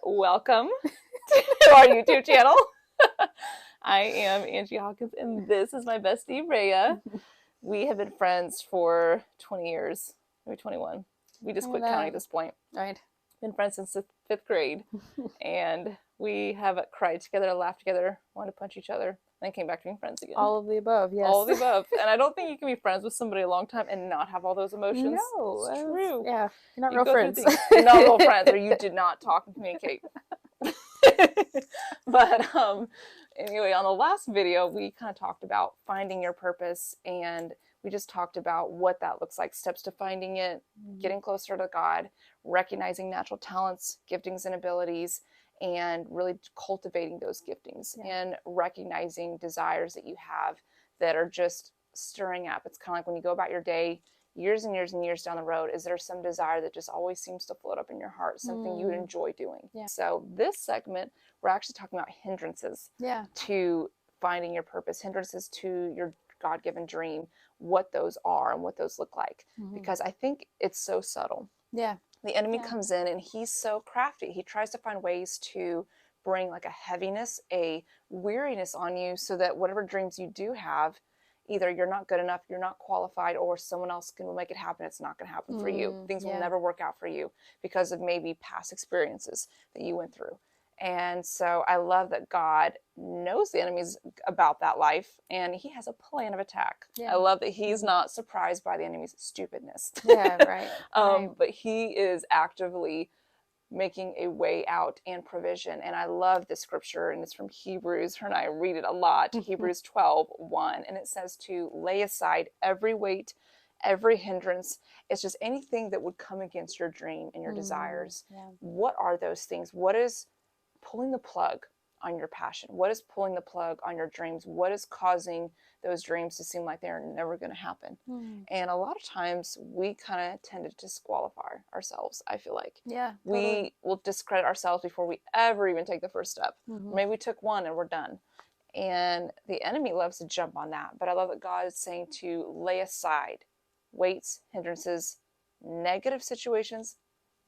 Welcome to our YouTube channel. I am Angie Hawkins, and this is my bestie, Rayah. We have been friends for 20 years, maybe 21. We just quit counting at this point. Right. Been friends since the 5th grade, and we have cried together, laughed together, wanted to punch each other, and then came back to being friends again. All of the above, yes. All of the above. And I don't think you can be friends with somebody a long time and not have all those emotions. No. It's true. Yeah. You're not real friends. You're not real friends, or you did not talk and communicate. But anyway, on the last video, we kind of talked about finding your purpose, and we just talked about what that looks like, steps to finding it, getting closer to God, recognizing natural talents, giftings, and abilities, and really cultivating those giftings and recognizing desires that you have that are just stirring up. It's kind of like when you go about your day, years and years and years down the road, is there some desire that just always seems to float up in your heart, something you would enjoy doing? Yeah. So this segment, we're actually talking about hindrances to finding your purpose, hindrances to your God-given dream, what those are and what those look like. Because I think it's so subtle. Yeah. The enemy comes in and he's so crafty. He tries to find ways to bring like a heaviness, a weariness on you so that whatever dreams you do have, either you're not good enough, you're not qualified, or someone else can make it happen. It's not going to happen for you. Things will never work out for you because of maybe past experiences that you went through. And so I love that God knows the enemy's about that life, and he has a plan of attack. I love that he's not surprised by the enemy's stupidness. Right. But he is actively making a way out and provision. And I love this scripture, and it's from Hebrews. Her and I read it a lot. Hebrews 12:1, and it says to lay aside every weight, every hindrance. It's just anything that would come against your dream and your desires. What are those things? What is pulling the plug on your passion? What is pulling the plug on your dreams? What is causing those dreams to seem like they're never going to happen? And a lot of times we kind of tend to disqualify ourselves, I feel like. Yeah. We will discredit ourselves before we ever even take the first step. Maybe we took one and we're done. And the enemy loves to jump on that. But I love that God is saying to lay aside weights, hindrances, negative situations,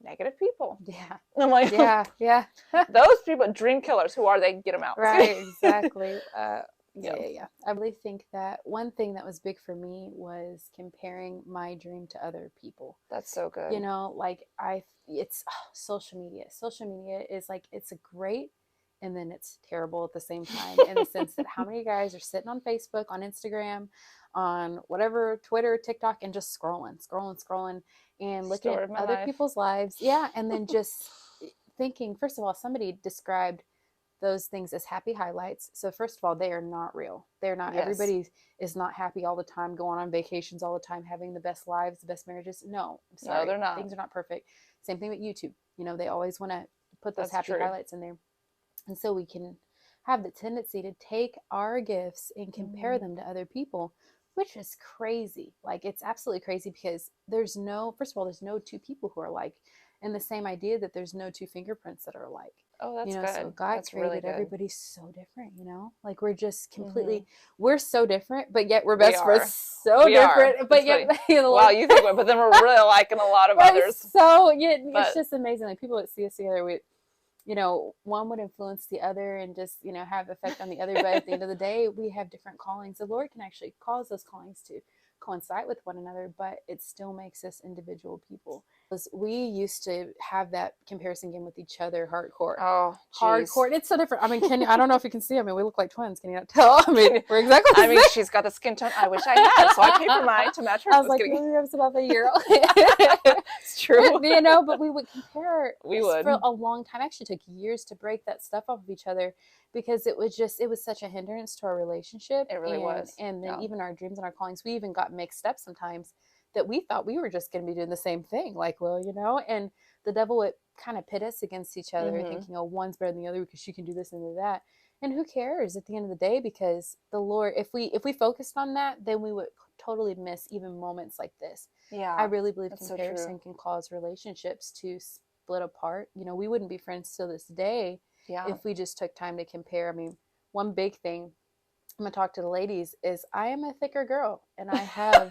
negative people. Yeah. I'm like, yeah. those people, dream killers, who are they? Get them out. Right, exactly. Yeah. I really think that one thing that was big for me was comparing my dream to other people. That's so good. You know, like it's social media. Social media is like, it's a great, and then it's terrible at the same time, in the sense that how many guys are sitting on Facebook, on Instagram, on whatever, Twitter, TikTok, and just scrolling, and looking at other people's lives. Yeah. And then just thinking, first of all, somebody described those things as happy highlights. So first of all, they are not real. They're not, everybody is not happy all the time, going on vacations all the time, having the best lives, the best marriages. No, I'm sorry. No, they're not. Things are not perfect. Same thing with YouTube. You know, they always want to put those happy highlights in there. And so we can have the tendency to take our gifts and compare them to other people, which is crazy. Like, it's absolutely crazy, because first of all, there's no two people who are alike. And the same idea that there's no two fingerprints that are alike. Oh, that's good. So God created really good. Everybody so different, you know? Like, we're just completely, we're so different, but yet we're best friends. So different, but yet, wow, you think, but then we're really like in a lot of others. So, it's just amazing. Like, people that see us together, one would influence the other and just, have effect on the other. But at the end of the day, we have different callings. The Lord can actually cause those callings to coincide with one another, but it still makes us individual people. Because we used to have that comparison game with each other, hardcore. Oh, geez. Hardcore. It's so different. I mean, I don't know if you can see. I mean, we look like twins. Can you not tell? I mean, we're exactly the same. She's got the skin tone I wish I had, so I paid for mine to match hers. I was like, maybe I was about a year old. It's true. But we would compare. For a long time. Actually took years to break that stuff off of each other, because it was such a hindrance to our relationship. It really was. And then even our dreams and our callings, we even got mixed up sometimes, that we thought we were just going to be doing the same thing. Like, and the devil would kind of pit us against each other, thinking, oh, one's better than the other because she can do this and do that. And who cares at the end of the day? Because the Lord, if we focused on that, then we would totally miss even moments like this. Yeah. I really believe comparison can cause relationships to split apart. We wouldn't be friends till this day if we just took time to compare. I mean, one big thing I'm going to talk to the ladies is, I am a thicker girl, and I have,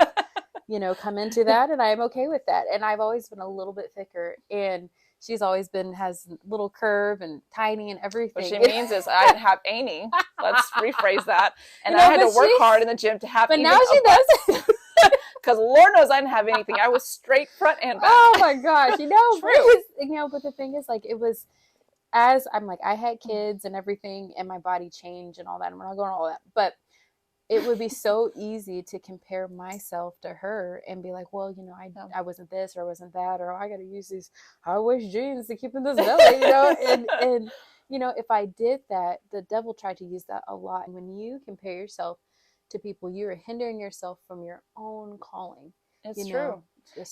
come into that, and I am okay with that. And I've always been a little bit thicker. And she's always has little curve and tiny and everything. What she means is I didn't have any. Let's rephrase that. And You know, I had to but work hard in the gym to have But even now she does. because Lord knows I didn't have anything. I was straight front and back. Oh my gosh, you know, True. but it was, you know, but the thing is, like, it was, as I'm like, I had kids and everything, and my body changed and all that. I'm not going all that, but it would be so easy to compare myself to her and be like, well, you know, I wasn't this or I wasn't that, or I got to use these high waist jeans to keep in this belly, you know, and you know, if I did that, the devil tried to use that a lot. And when you compare yourself to people, you are hindering yourself from your own calling. It's true.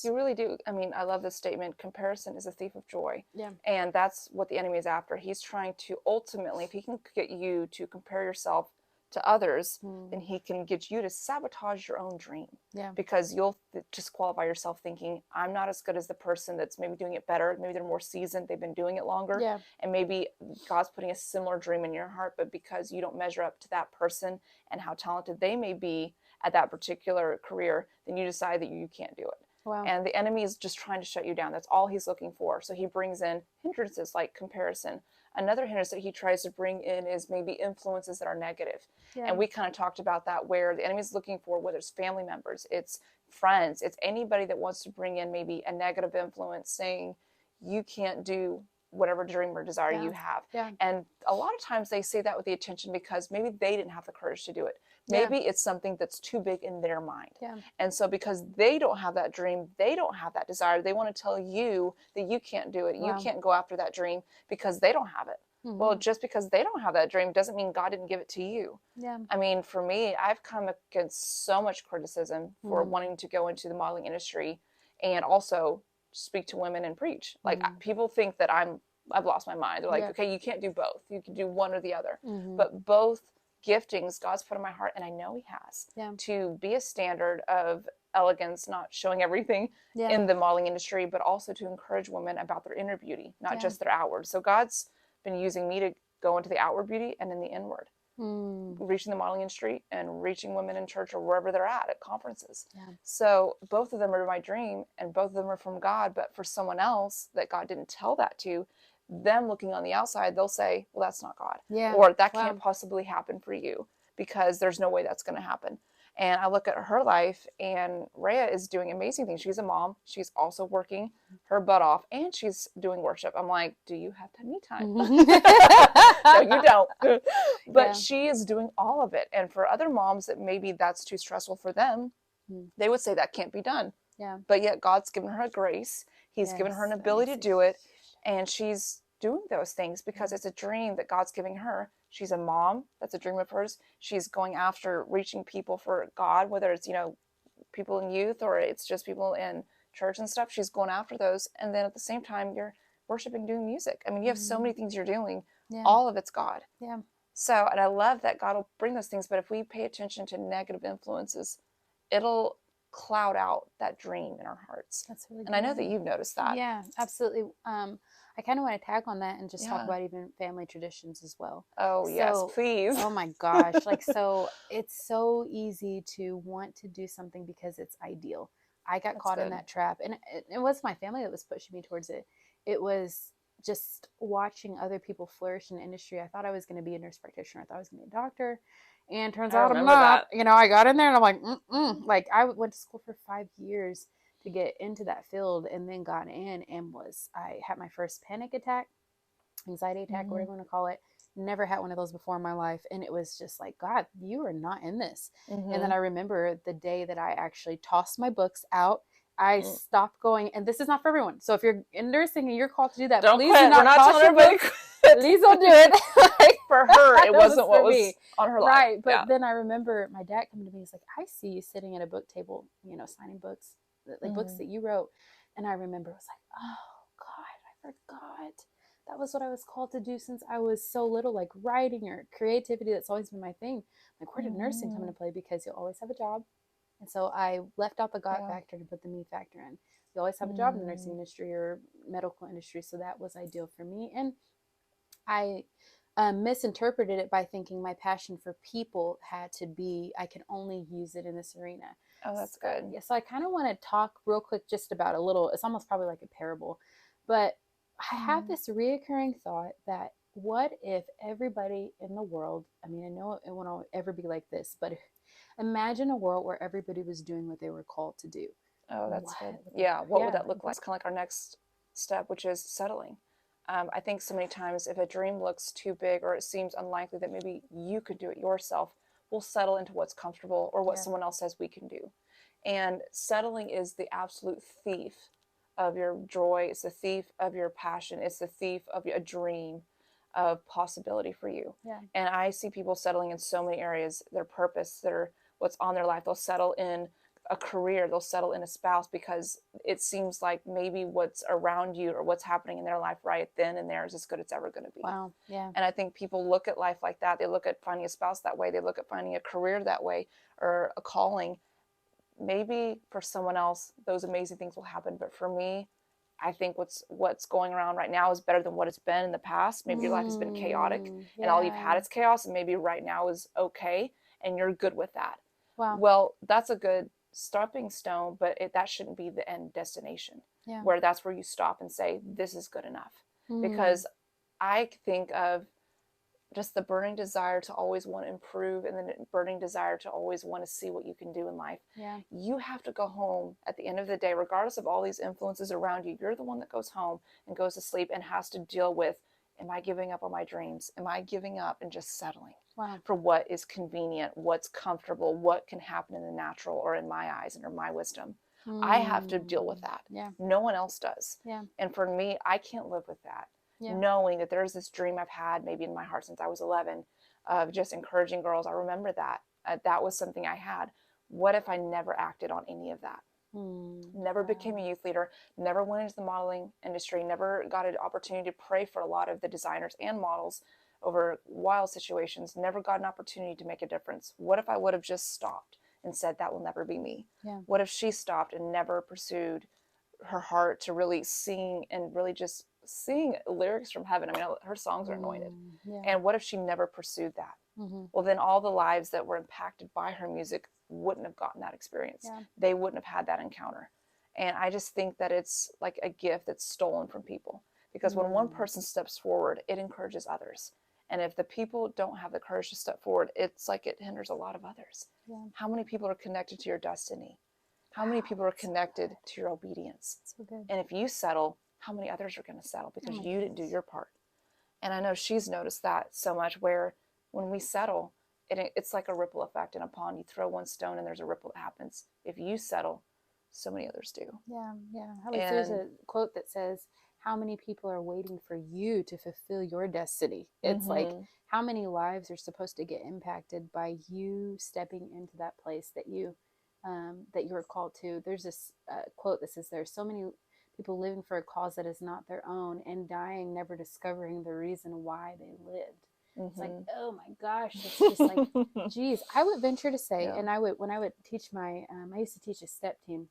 You really do. I mean, I love this statement. Comparison is a thief of joy. Yeah. And that's what the enemy is after. He's trying to ultimately, if he can get you to compare yourself to others, then he can get you to sabotage your own dream. Yeah. Because you'll disqualify yourself thinking, I'm not as good as the person that's maybe doing it better. Maybe they're more seasoned. They've been doing it longer. Yeah. And maybe God's putting a similar dream in your heart, but because you don't measure up to that person and how talented they may be at that particular career, then you decide that you can't do it. Wow. And the enemy is just trying to shut you down. That's all he's looking for. So he brings in hindrances like comparison. Another hindrance that he tries to bring in is maybe influences that are negative. Yeah. And we kind of talked about that, where the enemy is looking for, whether it's family members, it's friends, it's anybody that wants to bring in maybe a negative influence saying you can't do whatever dream or desire you have. Yeah. And a lot of times they say that with the attention because maybe they didn't have the courage to do it. Maybe it's something that's too big in their mind. Yeah. And so because they don't have that dream, they don't have that desire, they want to tell you that you can't do it. You can't go after that dream because they don't have it. Well, just because they don't have that dream doesn't mean God didn't give it to you. Yeah. I mean, for me, I've come against so much criticism for wanting to go into the modeling industry and also speak to women and preach. Like people think that I've lost my mind. They're like, okay, you can't do both. You can do one or the other. But both giftings God's put in my heart, and I know he has, to be a standard of elegance, not showing everything in the modeling industry, but also to encourage women about their inner beauty, not just their outward. So God's been using me to go into the outward beauty and in the inward, reaching the modeling industry and reaching women in church or wherever they're at conferences. So both of them are my dream, and both of them are from God. But for someone else that God didn't tell that to, them looking on the outside, they'll say, well, that's not God. Or that can't possibly happen for you because there's no way that's going to happen. And I look at her life, and Rayah is doing amazing things. She's a mom. She's also working her butt off, and she's doing worship. I'm like, do you have me time? No, you don't. But she is doing all of it. And for other moms that maybe that's too stressful for them, they would say that can't be done. Yeah. But yet God's given her a grace. He's given her an ability to do it. And she's doing those things because it's a dream that God's giving her. She's a mom. That's a dream of hers. She's going after reaching people for God, whether it's, you know, people in youth or it's just people in church and stuff. She's going after those. And then at the same time, you're worshiping, doing music. I mean, you have so many things you're doing. Yeah. All of it's God. Yeah. So, and I love that God will bring those things. But if we pay attention to negative influences, it'll cloud out that dream in our hearts. That's really good. And I know that you've noticed that. Yeah, absolutely. I kind of want to tag on that and just talk about even family traditions as well. Oh, yes, please. Oh my gosh. Like, so it's so easy to want to do something because it's ideal. I got caught in that trap, and it was my family that was pushing me towards it. It was just watching other people flourish in the industry. I thought I was going to be a nurse practitioner. I thought I was going to be a doctor. And turns out I'm not. You know, I got in there and I'm like, Like, I went to school for 5 years to get into that field, and then got in and I had my first panic attack, anxiety attack, whatever you want to call it. Never had one of those before in my life. And it was just like, God, you are not in this. And then I remember the day that I actually tossed my books out. I stopped going, and this is not for everyone. So if you're in nursing and you're called to do that, please do not toss your books. Please don't do it. Like, for her, it wasn't what was on her life. Right. But then I remember my dad coming to me. He's like, I see you sitting at a book table, you know, signing books, like books that you wrote. And I remember I was like, oh God, I forgot. That was what I was called to do since I was so little, like writing or creativity. That's always been my thing. Like, where did nursing come into play? Because you'll always have a job. And so I left out the God factor to put the me factor in. You always have a job in the nursing industry or medical industry. So that was ideal for me. And I misinterpreted it by thinking my passion for people had to be, I could only use it in this arena. Oh, that's good. Yeah. So I kind of want to talk real quick just about it's almost probably like a parable, but I have this reoccurring thought that what if everybody in the world, I mean, I know it won't ever be like this, but imagine a world where everybody was doing what they were called to do. Oh, that's What good. would Yeah. What would yeah, that look like? It's kind of like our next step, which is settling. I think so many times if a dream looks too big or it seems unlikely that maybe you could do it yourself, we'll settle into what's comfortable or what yeah, someone else says we can do. And settling is the absolute thief of your joy. It's the thief of your passion. It's the thief of a dream of possibility for you. yeah. And I see people settling in so many areas, their purpose, their what's on their life. They'll settle in a career, they'll settle in a spouse because it seems like maybe what's around you or what's happening in their life right then and there is as good as it's ever going to be. Wow. Yeah. And I think people look at life like that. They look at finding a spouse that way. They look at finding a career that way or a calling. Maybe for someone else, those amazing things will happen. But for me, I think what's going around right now is better than what it's been in the past. Maybe your life has been chaotic and all you've had Yeah. is chaos, and maybe right now is okay and you're good with that. Wow. Well, that's a good stepping stone, but that shouldn't be the end destination. Yeah. Where that's where you stop and say, this is good enough. Mm. Because I think of just the burning desire to always want to improve and the burning desire to always want to see what you can do in life. Yeah. You have to go home at the end of the day, regardless of all these influences around you. You're the one that goes home and goes to sleep and has to deal with, am I giving up on my dreams? Am I giving up and just settling for what is convenient, what's comfortable, what can happen in the natural or in my eyes and or my wisdom? I have to deal with that. Yeah. No one else does. Yeah. And for me, I can't live with that. Yeah. Knowing that there's this dream I've had maybe in my heart since I was 11 of just encouraging girls. I remember that. That was something I had. What if I never acted on any of that? Never became a youth leader, never went into the modeling industry, never got an opportunity to pray for a lot of the designers and models over wild situations, never got an opportunity to make a difference. What if I would have just stopped and said, that will never be me? Yeah. What if she stopped and never pursued her heart to really sing and really just sing lyrics from heaven? I mean, her songs are anointed. Yeah. And what if she never pursued that? Well, then all the lives that were impacted by her music wouldn't have gotten that experience. Yeah. They wouldn't have had that encounter. And I just think that it's like a gift that's stolen from people, because when one person steps forward, it encourages others. And if the people don't have the courage to step forward, it's like it hinders a lot of others. Yeah. How many people are connected to your destiny? How many people are connected to your obedience? So good. And if you settle, how many others are going to settle because you didn't do your part? And I know she's noticed that so much, where when we settle, it's like a ripple effect in a pond. You throw one stone and there's a ripple that happens. If you settle, so many others do. Yeah, yeah. There's a quote that says, how many people are waiting for you to fulfill your destiny? It's like, how many lives are supposed to get impacted by you stepping into that place that you were called to? There's this quote that says, there's so many people living for a cause that is not their own and dying, never discovering the reason why they lived. It's like, oh my gosh, it's just like, geez. I would venture to say, and when I would teach I used to teach a step team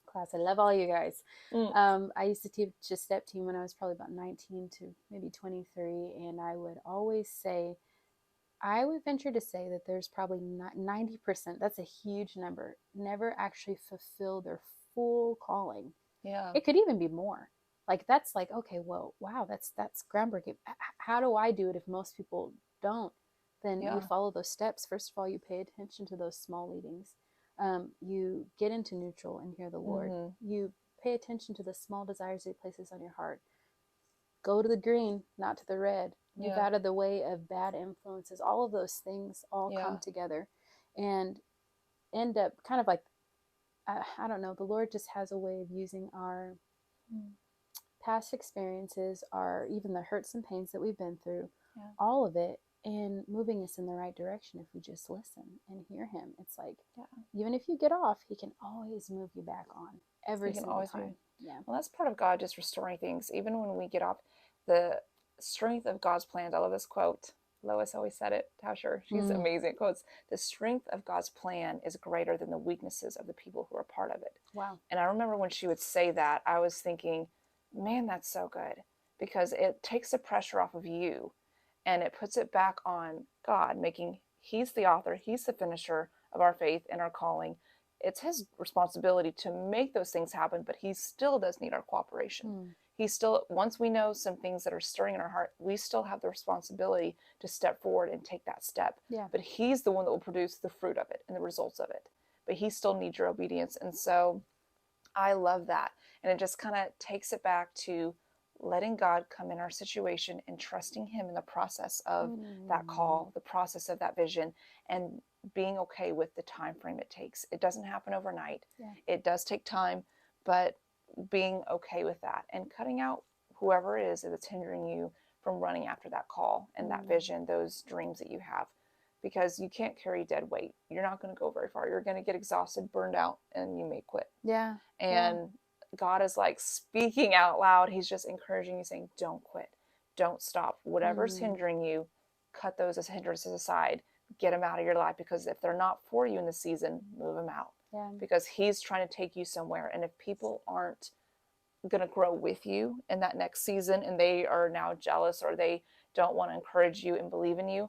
class. I love all you guys. I used to teach a step team when I was probably about 19 to maybe 23, and I would always say, I would venture to say that there's probably 90%, that's a huge number, never actually fulfill their full calling. Yeah. It could even be more. Like, that's like, okay, well, wow, that's groundbreaking. How do I do it if most people don't? Then you follow those steps. First of all, you pay attention to those small leadings. You get into neutral and hear the Lord. You pay attention to the small desires He places on your heart. Go to the green, not to the red. Move out of the way of bad influences. All of those things all come together and end up kind of like, I don't know, the Lord just has a way of using our past experiences, even the hurts and pains that we've been through, all of it, and moving us in the right direction if we just listen and hear Him. It's like, even if you get off, He can always move you back on every single time. Yeah. Well, that's part of God just restoring things. Even when we get off, the strength of God's plans. I love this quote. Lois always said it. Tauscher, she's amazing. Quotes, the strength of God's plan is greater than the weaknesses of the people who are part of it. Wow. And I remember when she would say that, I was thinking, man, that's so good, because it takes the pressure off of you and it puts it back on God, making He's the author, He's the finisher of our faith and our calling. It's His responsibility to make those things happen, but He still does need our cooperation. He still, once we know some things that are stirring in our heart, we still have the responsibility to step forward and take that step. Yeah. But he's the one that will produce the fruit of it and the results of it. But he still needs your obedience. And so I love that. And it just kind of takes it back to letting God come in our situation and trusting him in the process of that call, the process of that vision, and being okay with the time frame it takes. It doesn't happen overnight. Yeah. It does take time, but being okay with that and cutting out whoever it is that's hindering you from running after that call and that vision, those dreams that you have, because you can't carry dead weight. You're not going to go very far. You're going to get exhausted, burned out, and you may quit. Yeah. And God is like speaking out loud. He's just encouraging you, saying, don't quit. Don't stop. Whatever's hindering you, cut those as hindrances aside. Get them out of your life, because if they're not for you in the season, move them out. Yeah. Because he's trying to take you somewhere. And if people aren't going to grow with you in that next season, and they are now jealous, or they don't want to encourage you and believe in you,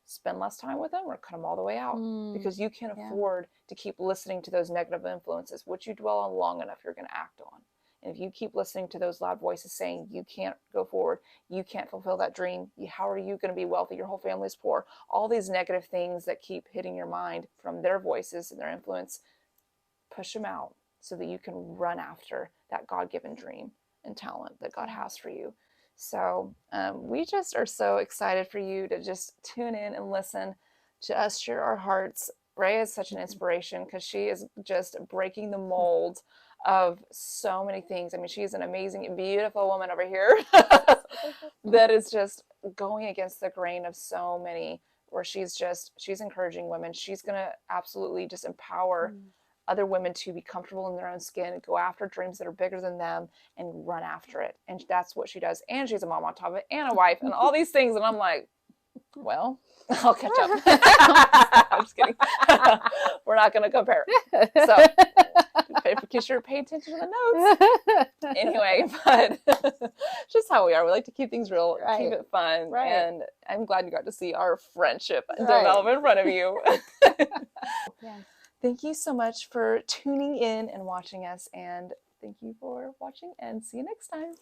spend less time with them or cut them all the way out, because you can't afford to keep listening to those negative influences. What you dwell on long enough, you're going to act on. And if you keep listening to those loud voices saying you can't go forward, you can't fulfill that dream, how are you going to be wealthy? Your whole family's poor. All these negative things that keep hitting your mind from their voices and their influence, push them out so that you can run after that God-given dream and talent that God has for you. So we just are so excited for you to just tune in and listen to us share our hearts. Rayah is such an inspiration, because she is just breaking the mold of so many things. I mean, she's an amazing, beautiful woman over here that is just going against the grain of so many, where she's encouraging women. She's going to absolutely just empower other women to be comfortable in their own skin and go after dreams that are bigger than them and run after it. And that's what she does. And she's a mom on top of it, and a wife, and all these things. And I'm like, well, I'll catch up. I'm just kidding. We're not going to compare. So, because you're paying attention to the notes. Anyway, but just how we are. We like to keep things real, keep it fun. And I'm glad you got to see our friendship develop in front of you. Thank you so much for tuning in and watching us. And thank you for watching, and see you next time.